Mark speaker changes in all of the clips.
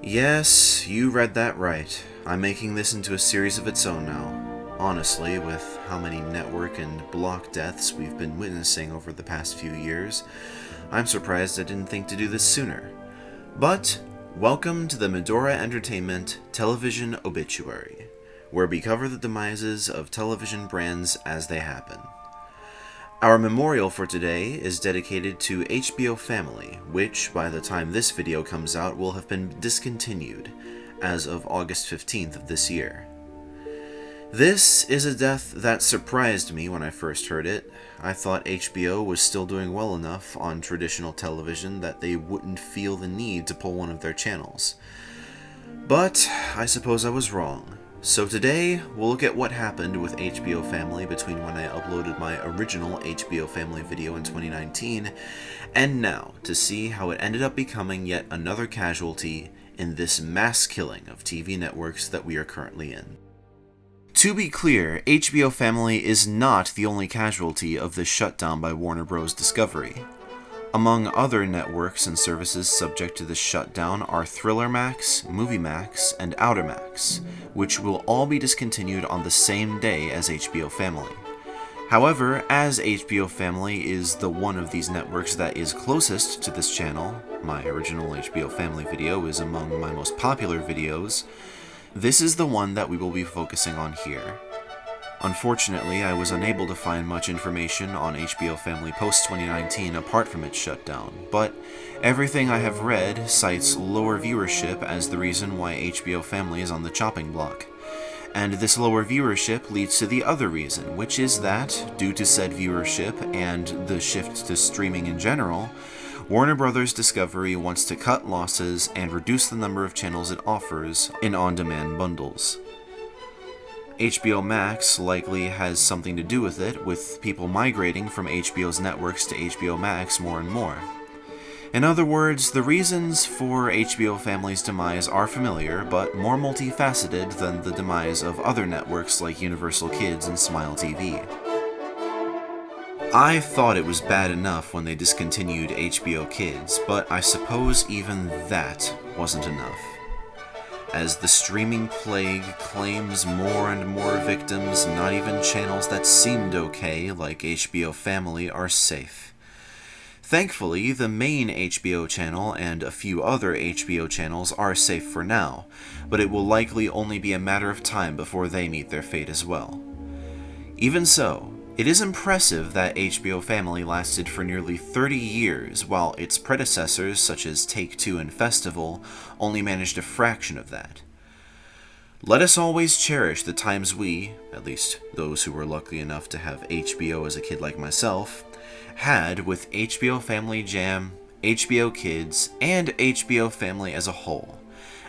Speaker 1: Yes, you read that right. I'm making this into a series of its own now. Honestly, with how many network and block deaths we've been witnessing over the past few years, I'm surprised I didn't think to do this sooner. But, welcome to the Medora Entertainment Television Obituary, where we cover the demises of television brands as they happen. Our memorial for today is dedicated to HBO Family, which, by the time this video comes out, will have been discontinued as of August 15th of this year. This is a death that surprised me when I first heard it. I thought HBO was still doing well enough on traditional television that they wouldn't feel the need to pull one of their channels. But I suppose I was wrong. So today, we'll look at what happened with HBO Family between when I uploaded my original HBO Family video in 2019 and now to see how it ended up becoming yet another casualty in this mass killing of TV networks that we are currently in. To be clear, HBO Family is not the only casualty of this shutdown by Warner Bros. Discovery. Among other networks and services subject to this shutdown are Thriller Max, Movie Max, and Outer Max, which will all be discontinued on the same day as HBO Family. However, as HBO Family is the one of these networks that is closest to this channel, my original HBO Family video is among my most popular videos, this is the one that we will be focusing on here. Unfortunately, I was unable to find much information on HBO Family Post 2019 apart from its shutdown, but everything I have read cites lower viewership as the reason why HBO Family is on the chopping block. And this lower viewership leads to the other reason, which is that, due to said viewership and the shift to streaming in general, Warner Bros. Discovery wants to cut losses and reduce the number of channels it offers in on-demand bundles. HBO Max likely has something to do with it, with people migrating from HBO's networks to HBO Max more and more. In other words, the reasons for HBO Family's demise are familiar, but more multifaceted than the demise of other networks like Universal Kids and Smile TV. I thought it was bad enough when they discontinued HBO Kids, but I suppose even that wasn't enough. As the streaming plague claims more and more victims, not even channels that seemed okay, like HBO Family, are safe. Thankfully, the main HBO channel and a few other HBO channels are safe for now, but it will likely only be a matter of time before they meet their fate as well. Even so, it is impressive that HBO Family lasted for nearly 30 years, while its predecessors, such as Take-Two and Festival, only managed a fraction of that. Let us always cherish the times we, at least those who were lucky enough to have HBO as a kid like myself, had with HBO Family Jam, HBO Kids, and HBO Family as a whole,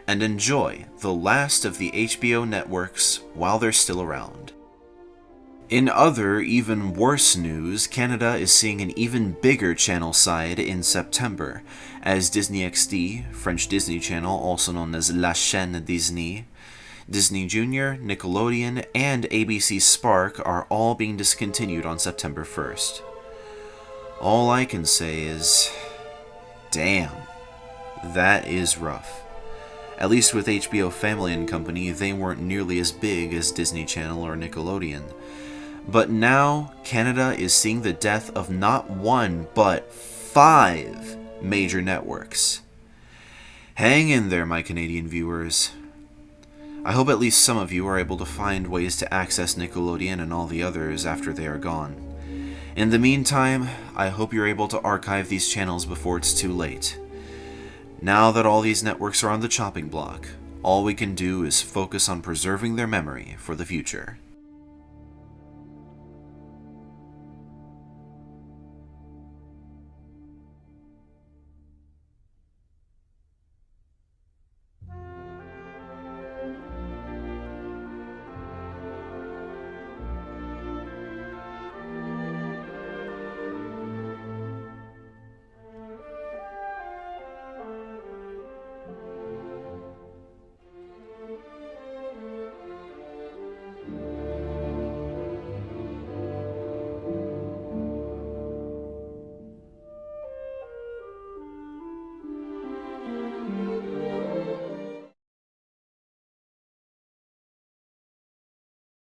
Speaker 1: and enjoy the last of the HBO networks while they're still around. In other, even worse news, Canada is seeing an even bigger channel side in September, as Disney XD, French Disney Channel, also known as La Chaîne Disney, Disney Junior, Nickelodeon, and ABC Spark are all being discontinued on September 1st. All I can say is, damn, that is rough. At least with HBO Family and Company, they weren't nearly as big as Disney Channel or Nickelodeon. But now, Canada is seeing the death of not one, but 5 major networks. Hang in there, my Canadian viewers. I hope at least some of you are able to find ways to access Nickelodeon and all the others after they are gone. In the meantime, I hope you're able to archive these channels before it's too late. Now that all these networks are on the chopping block, all we can do is focus on preserving their memory for the future.